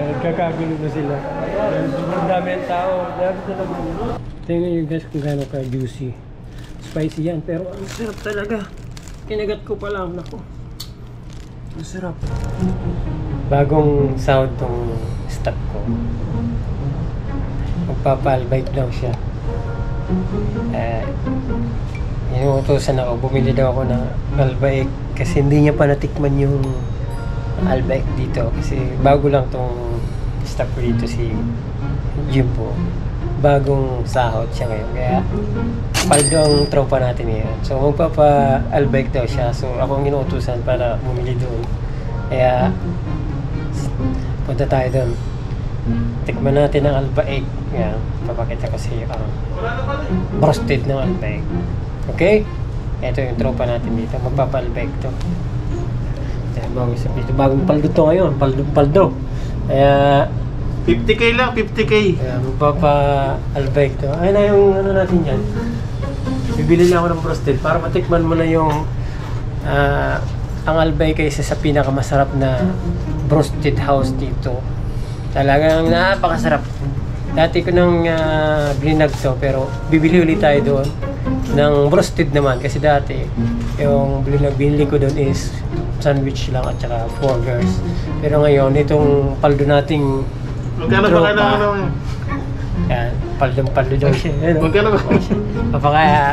Nagkakagulo na sila. Sobrang dami ang tao. Dami talaga. Tingnan nyo guys kung gaano ka juicy. Spicy yan, pero ang sarap talaga. Kinagat ko pa lang. Naku. Masarap. Bagong sound tong stop ko. Magpapa-albite daw siya. Inuutosan ako, bumili daw ako ng albite kasi hindi niya pa natikman yung albite dito kasi bago lang tong stop ko dito si Jimbo. Bagong sahod siya ngayon kaya paldo ang tropa natin ngayon. So magpapa-albite daw siya. So ako ang inuutosan para bumili doon. Kaya punta tayo doon. Tikman natin ang albite. Yan, papakita ko sa iyo ang roasted ng albite. Okay? Ito yung tropa natin dito. Magpapa-albite to. Bagong paldo to ngayon. Paldo. Kaya 50k lang, 50k. Kaya magpapa-albite to. Ayun na yung ano natin dyan. Bibili na ako ng roasted para matikman mo na yung ang albite kaysa sa pinakamasarap na roasted house dito. Talagang napakasarap. Dati ko nang blinag to pero bibili ulit tayo doon ng roasted naman kasi dati yung binili ko doon is sandwich lang at saka burgers. Pero ngayon itong paldo nating magkano ba ano? Yan, paldo daw siya. Magkano ba?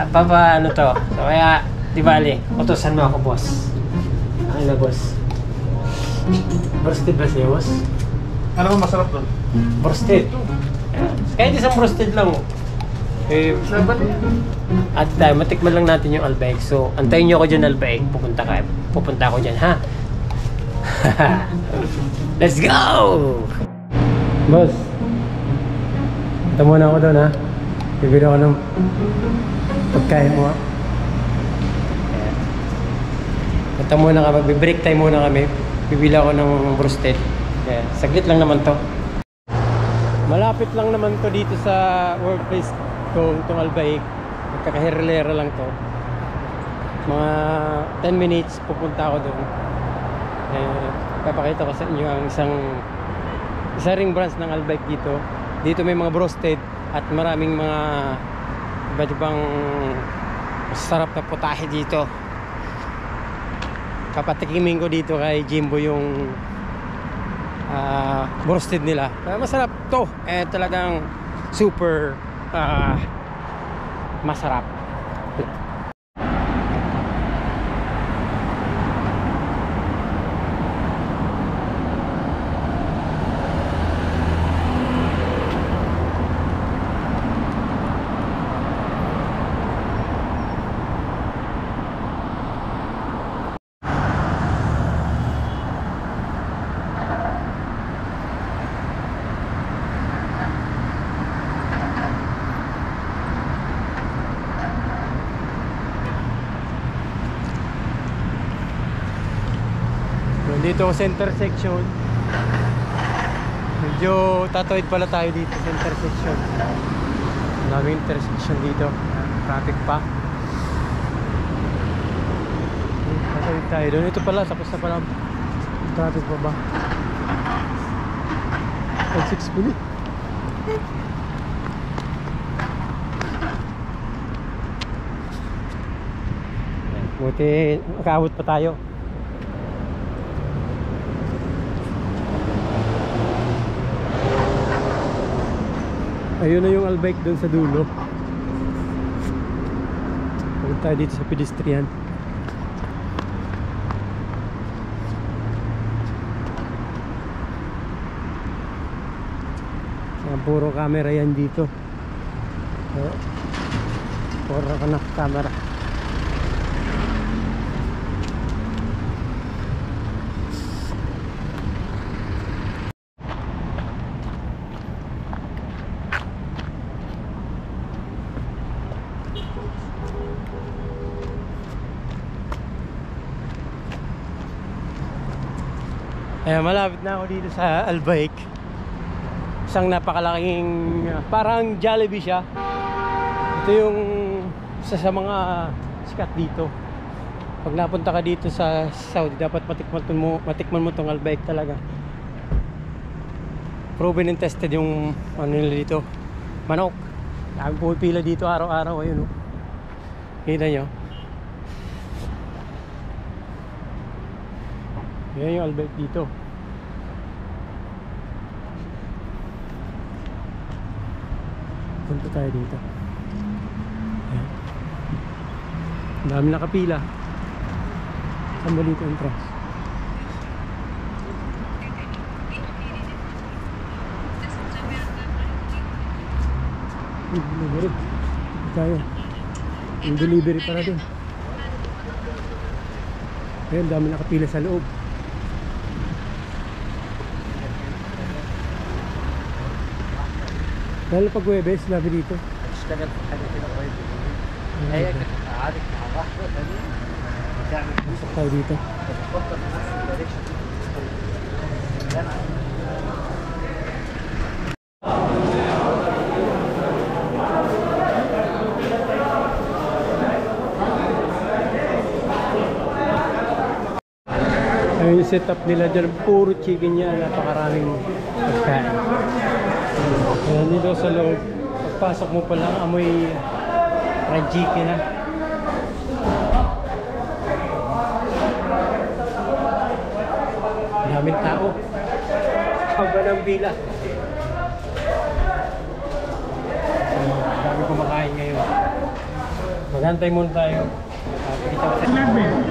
Papa ano to? So kaya di bali, utusan mo ako boss. Ano na boss? Roasted ba siya boss? Ano ba masarap doon? Roasted. Kahit isang roasted lang. At matikman lang natin yung albite. So, antayin nyo ako dyan albite. Pupunta ako dyan, ha? Let's go! Boss, punta muna ako doon, ha? Bibili ako ng pagkain mo, ha? Punta muna kami. Bibreak time muna kami. Bibili ako ng roasted. Saglit lang naman to. Malapit lang naman to dito sa workplace ko, itong albite. Magkakahirlera lang to. Mga 10 minutes pupunta ako doon. Papakita ko sa inyo ang isa ring branch ng albite dito. Dito may mga roasted at maraming mga iba't ibang masarap na putahe dito. Papatikimin ko dito kay Jimbo yung roasted nila. Masarap to. Talagang super masarap. Dito sa intersection. Medyo tatawid pala tayo dito sa intersection. Daming intersection dito. Traffic pa. Tatawid tayo doon. Ito pala, tapos na pala. Traffic pa ba? 6 minutes. Buti makaabot pa tayo. Ayun na yung albike doon sa dulo. Pagod tayo dito sa pedestrian. Puro camera yan dito. Puro ka na camera. Malapit na ako dito sa albike. Isang napakalaking parang Jollibee siya. Ito yung isa sa mga sikat dito. Pag napunta ka dito sa Saudi, dapat matikman mo tong albike talaga. proven and tested yung ano nila dito, manok. Dami pumipila dito araw-araw. Ayun, oh. Kita nyo. Yan yung Albert dito. Punta tayo dito. Ayan. Ang dami nakapila. Saan ba dito entrance? Delivery. Tayo. Yung delivery para dun. Ayan, dami nakapila sa loob. Lalo pag Huwebes, labi dito. Pasok tayo dito. Ayun yung setup nila dyan, puro chicken yan, napakaraming pagkain. Ayan dito sa loob, pagpasok mo pa lang, amoy fried chicken ha. Daming tao. Haba ng bila. Dami kumakain ngayon. Maghantay muna tayo.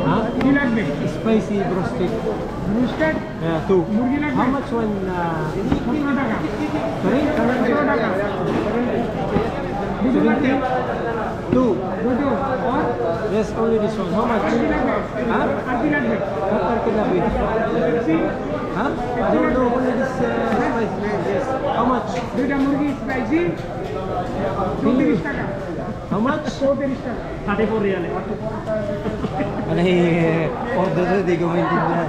Huh? Spicy broasted. Roasted? Yeah, 2. मुर्गी लग How much one? 17 টাকা। Sorry? 17 টাকা। 2. দুটো और Yes, only this one. How much? आरती লাগবে Huh? आरती লাগবে What are kinabi? Pepsi Huh? I don't know. Only this spicy. Yes. How much? দুইটা মুরগি স্পাইসি 34 টাকা How much? 34 টাকা 34 রিয়ালে Ano yung order doon? Hindi ko maintindihan.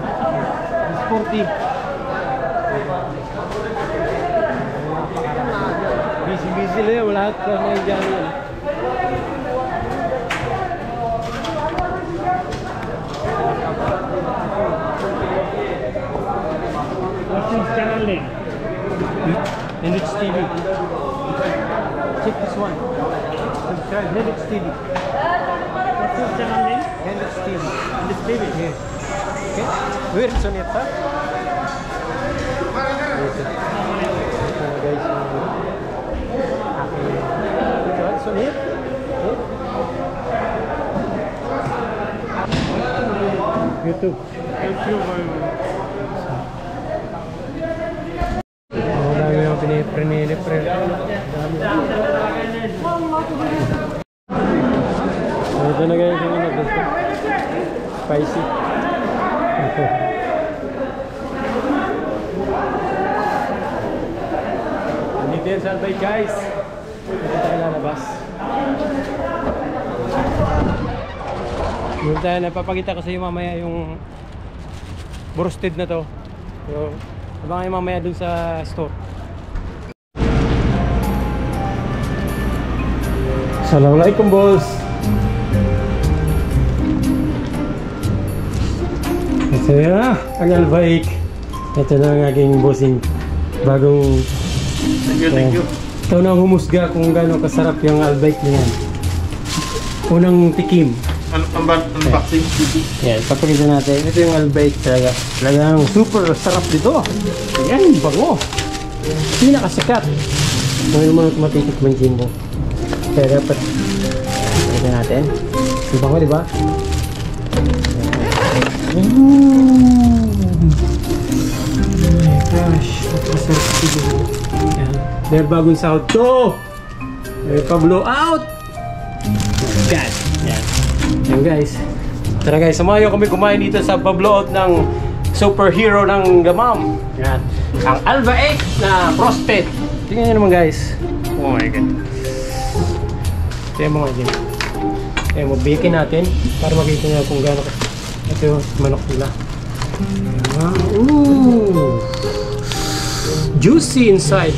It's 40. Busy lang yan. Lahat na yung dyan yan. What's his channel name? Hendrix TV. Check this one. Subscribe Hendrix TV. What's his channel name? Hendrix TV. This baby. Yes. Okay. Where is on it, huh? What's on it? YouTube. Thank you very much. Dami yung pinipre. Ito na guys yung ano dito. Spicy. Ito. Nandito yan sa Albay guys. Ito tayo lalabas. Yung tayo napapakita ko sa iyo mamaya yung broasted na to. So, abangan yung mamaya dun sa store. Assalamualaikum boss. Ito na ang Albaik. Ito na ang aking bossing bagong Thank you. ito na ang humusga kung gaano kasarap yung Albaik na yan. Unang tikim. Unboxing. Yan, papakita natin. Ito yung Albaik talaga. Talagang super sarap dito. Ayan, bango. Pinakasikat. Ngayon mo matitikman Jimbo. Kaya dapat pakita natin. Ang bango, di ba? Oh my gosh. Napasarap siguro. Yan. Dahil bagong sahod to. May pa-blow out. God. Yan. Yan guys. Tara guys, samayo kami kumain dito sa pa-blow out ng superhero ng Gamam. Yan. Ang Alba 8 na Prospect. Tingnan nyo naman guys. Oh my god. Ito yung mga dyan. Kaya mabikin natin para makita nyo kung gano'n. Ito yung manok nila. Ooh! Juicy inside.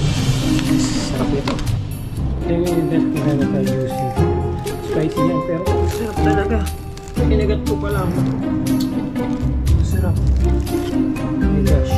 Sarap nito. Ito yung gano'n pa juicy. Spicy yan pero sarap talaga. Kinagat ko pa lang. Sarap. Oh my gosh.